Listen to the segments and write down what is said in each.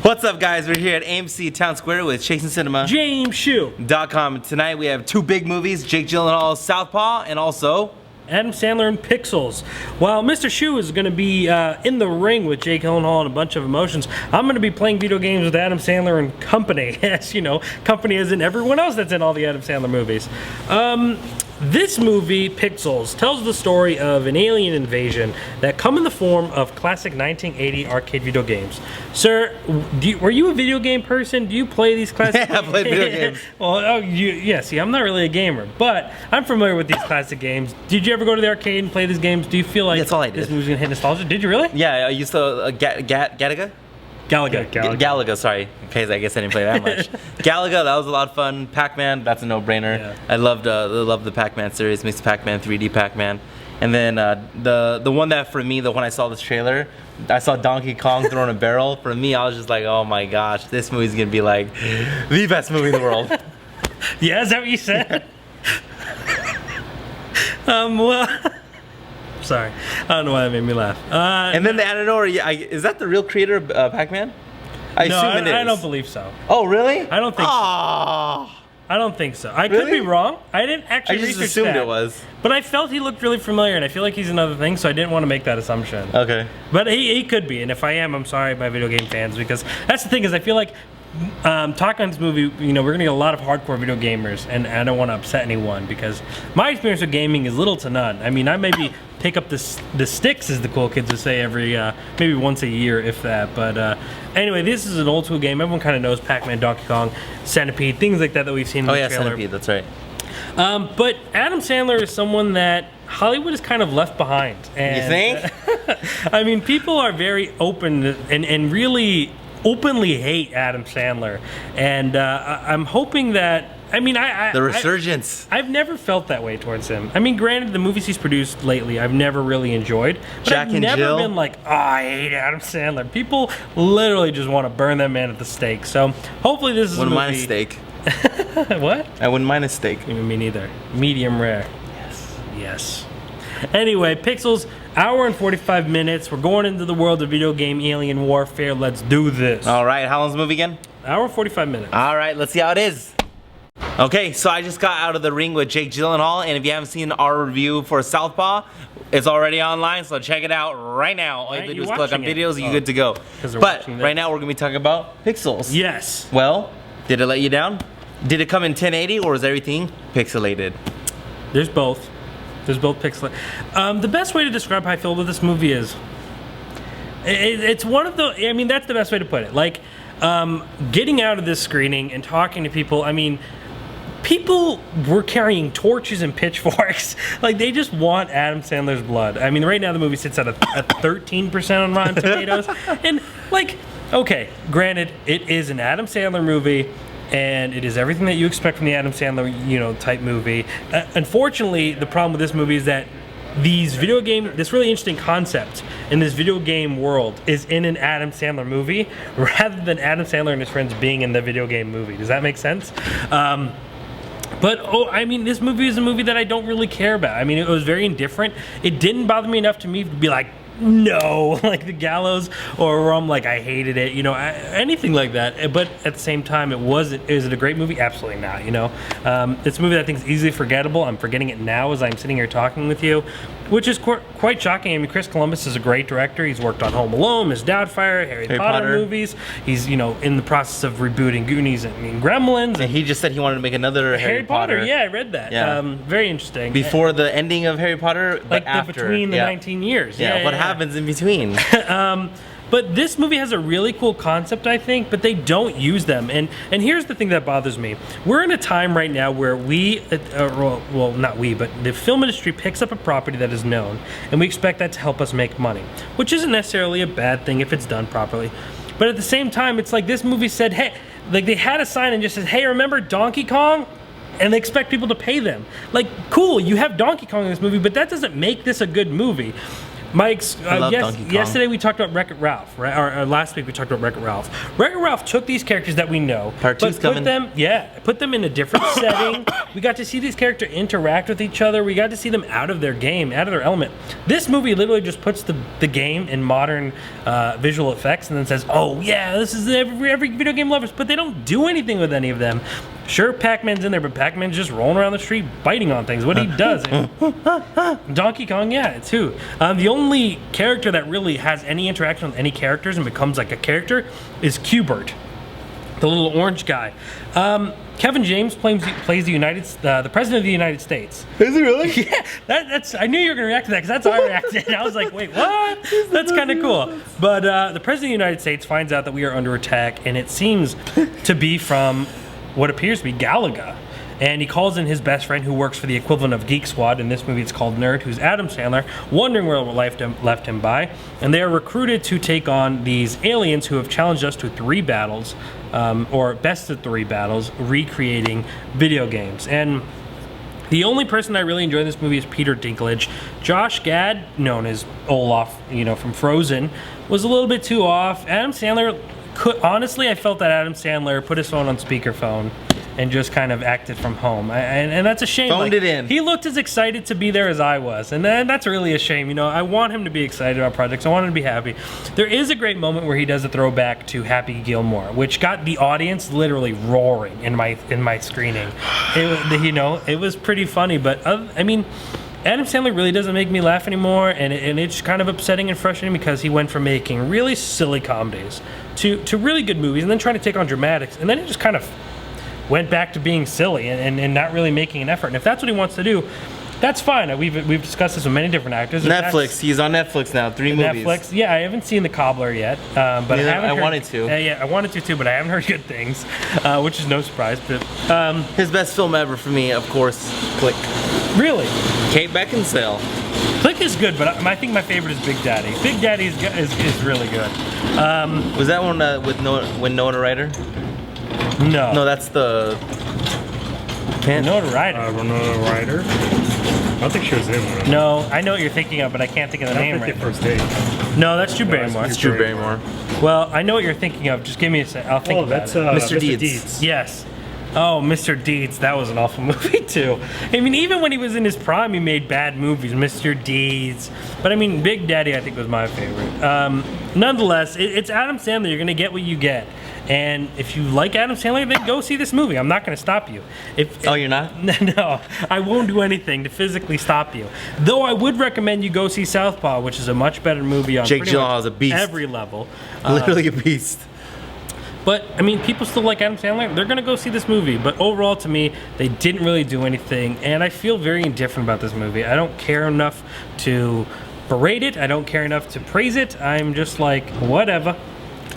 What's up, guys? We're here at AMC Town Square with Chasing Cinema. James Shoe. .com. Tonight we have two big movies, Jake Gyllenhaal's Southpaw and also Adam Sandler and Pixels. While Mr. Shoe is going to be in the ring with Jake Gyllenhaal and a bunch of emotions, I'm going to be playing video games with Adam Sandler and company. As you know, company as in everyone else that's in all the Adam Sandler movies. This movie, Pixels, tells the story of an alien invasion that come in the form of classic 1980 arcade video games. Sir, were you a video game person? Do you play these classic Yeah, I played video games. Well, yeah, see, I'm not really a gamer, but I'm familiar with these classic games. Did you ever go to the arcade and play these games? Do you feel like That's all I did. this movie's going to hit nostalgia? Did you really? Yeah, I used to Galaga? Galaga, sorry, in case I guess I didn't play that much. Galaga, that was a lot of fun. Pac-Man, that's a no-brainer. Yeah. I loved the Pac-Man series, Mixed Pac-Man, 3D Pac-Man. And then the one that for me, when I saw this trailer, I saw Donkey Kong throwing a barrel. For me, I was just like, oh my gosh, this movie's gonna be like the best movie in the world. Yeah, is that what you said? Well, sorry, I don't know why that made me laugh. And then the Anador, is that the real creator of Pac-Man? I no, assume it is. I don't believe so. Oh, really? I don't think so. Oh. I don't think so. I Really? could be wrong. I didn't actually I just research assumed that. it was. But I felt he looked really familiar, and I feel like he's another thing, so I didn't want to make that assumption. Okay. But he could be, and if I am, I'm sorry, my video game fans, because that's the thing is I feel like talking on this movie, you know, we're gonna get a lot of hardcore video gamers, and I don't want to upset anyone because my experience with gaming is little to none. I mean, I maybe pick up the sticks, as the cool kids would say, every maybe once a year, if that. But anyway, this is an old school game. Everyone kind of knows Pac-Man, Donkey Kong, Centipede, things like that we've seen in the trailer. Centipede, that's right. But Adam Sandler is someone that Hollywood is kind of left behind. And, You think? I mean, people are very open and really openly hate Adam Sandler. And I'm hoping that, I mean, The resurgence. I've never felt that way towards him. I mean, granted, the movies he's produced lately, I've never really enjoyed. But Jack I've and never Jill. been like, oh, I hate Adam Sandler. People literally just want to burn that man at the stake. So hopefully this is a Wouldn't movie. mind a steak. What? I wouldn't mind a steak. Me neither. Medium rare. Yes. Yes. Anyway, Pixels, hour and 45 minutes. We're going into the world of video game alien warfare. Let's do this. All right, how long's the movie again? Hour 45 minutes. All right, let's see how it is. Okay, so I just got out of the ring with Jake Gyllenhaal, and if you haven't seen our review for Southpaw, it's already online, so check it out right now. All you have to do is click on videos, you're good to go. they're But watching this. right now we're gonna be talking about Pixels. Yes. Well, did it let you down? Did it come in 1080 or is everything pixelated? There's both. There's both pixel. The best way to describe how I feel about this movie is, it's one of the, I mean, that's the best way to put it. Like, getting out of this screening and talking to people, I mean, people were carrying torches and pitchforks. Like, they just want Adam Sandler's blood. I mean, right now the movie sits at a 13% on Rotten Tomatoes. And, like, okay, granted, it is an Adam Sandler movie, and it is everything that you expect from the Adam Sandler, you know, type movie. Unfortunately, the problem with this movie is that this really interesting concept in this video game world is in an Adam Sandler movie rather than Adam Sandler and his friends being in the video game movie. Does that make sense? But, I mean, this movie is a movie that I don't really care about. I mean, it was very indifferent. It didn't bother me enough to be like, no, like the Gallows, or where I'm like, I hated it, you know, anything like that. But at the same time, is it a great movie? Absolutely not, you know. It's a movie that I think is easily forgettable. I'm forgetting it now as I'm sitting here talking with you, which is quite shocking. I mean, Chris Columbus is a great director. He's worked on Home Alone, Miss Doubtfire, Harry Potter movies. He's, you know, in the process of rebooting Goonies and Gremlins. And he just said he wanted to make another Harry Potter. Yeah, I read that. Yeah. Very interesting. Before the ending of Harry Potter, but like after. between the 19 years. Yeah, what happens in between? But this movie has a really cool concept, I think, but they don't use them. And here's the thing that bothers me. We're in a time right now where well, not we, but the film industry picks up a property that is known, and we expect that to help us make money, which isn't necessarily a bad thing if it's done properly. But at the same time, it's like this movie said, hey, like they had a sign and just says, hey, remember Donkey Kong? And they expect people to pay them. Like, cool, you have Donkey Kong in this movie, but that doesn't make this a good movie. Mike's. I love Donkey Kong. Yesterday we talked about Wreck-It Ralph, right? Or last week we talked about Wreck-It Ralph. Wreck-It Ralph took these characters that we know, Part two's coming. put them in a different setting. We got to see these characters interact with each other. We got to see them out of their game, out of their element. This movie literally just puts the game in modern visual effects and then says, "Oh yeah, this is every video game lovers," but they don't do anything with any of them. Sure, Pac-Man's in there, but Pac-Man's just rolling around the street biting on things. What he does. Donkey Kong, yeah, too. The only character that really has any interaction with any characters and becomes like a character is Q*bert, the little orange guy. Kevin James plays the president of the United States. Is he really? Yeah, that's. I knew you were going to react to that because that's how I reacted. I was like, wait, what? That's kind of cool. But the president of the United States finds out that we are under attack, and it seems to be from what appears to be Galaga. And he calls in his best friend who works for the equivalent of Geek Squad. In this movie, it's called Nerd, who's Adam Sandler, wondering where life left him by. And they are recruited to take on these aliens who have challenged us to 3 battles, or best of 3 battles, recreating video games. And the only person I really enjoy in this movie is Peter Dinklage. Josh Gad, known as Olaf, from Frozen, was a little bit too off. Adam Sandler, honestly, I felt that Adam Sandler put his phone on speakerphone and just kind of acted from home. And that's a shame. Phoned it in. He looked as excited to be there as I was. And that's really a shame. I want him to be excited about projects. I want him to be happy. There is a great moment where he does a throwback to Happy Gilmore, which got the audience literally roaring in my screening. It was pretty funny. But, Adam Sandler really doesn't make me laugh anymore, and it's kind of upsetting and frustrating because he went from making really silly comedies to really good movies and then trying to take on dramatics, and then he just kind of went back to being silly and not really making an effort. And if that's what he wants to do, that's fine. We've discussed this with many different actors. Netflix. He's on Netflix now. 3 movies. Netflix. Yeah, I haven't seen The Cobbler yet, but I wanted to. Yeah, I wanted to too, but I haven't heard good things, which is no surprise. But his best film ever for me, of course, Click. Really? Kate Beckinsale. Click is good, but I think my favorite is Big Daddy. Big Daddy is really good. Was that one with Winona Ryder? No. No, that's the. Winona Ryder. Winona Ryder. I don't think she was in one. No, I know what you're thinking of, but I can't think of the name right. First date. No, that's Drew Barrymore. It's Drew Barrymore. Well, I know what you're thinking of. Just give me a sec. I'll think about it. Mr. Deeds. Yes. Oh, Mr. Deeds. That was an awful movie, too. Even when he was in his prime, he made bad movies. Mr. Deeds. But, Big Daddy, I think, was my favorite. Nonetheless, it's Adam Sandler. You're going to get what you get. And if you like Adam Sandler, then go see this movie. I'm not going to stop you. You're not? No, I won't do anything to physically stop you. Though I would recommend you go see Southpaw, which is a much better movie on Jake Gyllenhaal is a beast. Every level. Literally a beast. But, people still like Adam Sandler. They're going to go see this movie. But overall, to me, they didn't really do anything. And I feel very indifferent about this movie. I don't care enough to berate it. I don't care enough to praise it. I'm just like, whatever.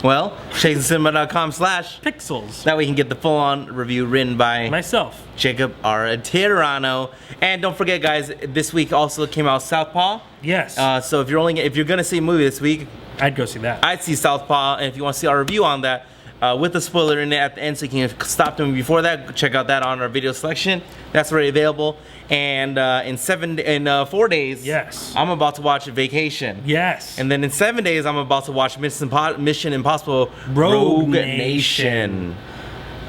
Well, chasecinema.com/pixels. That way you can get the full-on review written by myself, Jacob R. Tirano. And don't forget, guys, this week also came out Southpaw. Yes. So if you're gonna see a movie this week, I'd go see that. I'd see Southpaw, and if you want to see our review on that, with the spoiler in it at the end, so you can stop the movie before that. Check out that on our video selection. That's already available. And in 4 days, yes, I'm about to watch Vacation. Yes. And then in 7 days, I'm about to watch Mission Impossible Rogue Nation.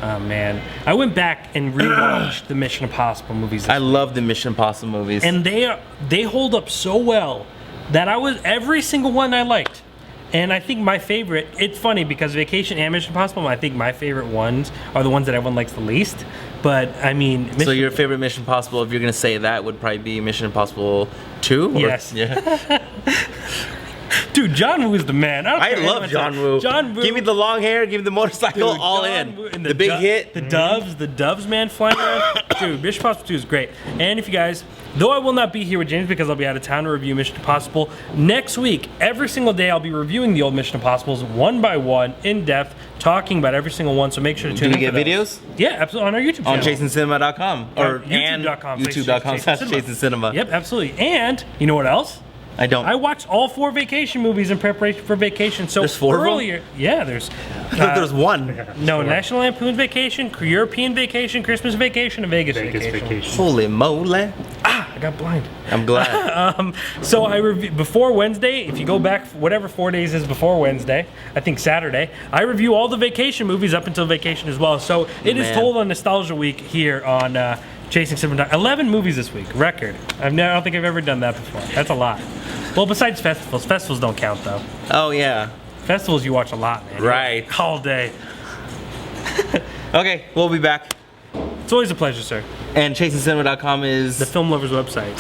Oh man, I went back and rewatched the Mission Impossible movies. I love the Mission Impossible movies, and they hold up so well that every single one I liked. And I think my favorite, it's funny because Vacation and Mission Impossible, I think my favorite ones are the ones that everyone likes the least. But so your favorite Mission Impossible, if you're gonna say that, would probably be Mission Impossible 2? Yes. Yeah. Dude, John Woo is the man. I love John Woo. John Woo. Give me the long hair, give me the motorcycle, dude, all John in. Woo, and the big hit. The doves, man, flying around. Dude, Mission Impossible 2 is great. And if you guys, though I will not be here with James because I'll be out of town to review Mission Impossible, next week, every single day, I'll be reviewing the old Mission Impossibles one by one, in depth, talking about every single one. So make sure to tune in. Do we get videos? Yeah, absolutely. On our YouTube channel. On chasecinema.com. Or YouTube.com. YouTube.com/chasecinema. Yep, absolutely. And you know what else? I don't. I watched all 4 Vacation movies in preparation for Vacation. So there's 4 earlier, of them? Yeah, there's. I thought there was one. No, 4. National Lampoon's Vacation, European Vacation, Christmas Vacation, and Vegas Vacation. Holy moly! I got blind. I'm glad. So I review before Wednesday. If you go back, whatever 4 days is before Wednesday, I think Saturday, I review all the vacation movies up until vacation as well. So it is Man. told on Nostalgia Week here on Chasing Silver. 11 movies this week, record. I don't think I've ever done that before. That's a lot. Well, besides festivals, festivals don't count though. Oh yeah. Festivals you watch a lot, man. Right. All day. Okay, we'll be back. It's always a pleasure, sir. And chasingcinema.com is The Film Lovers website.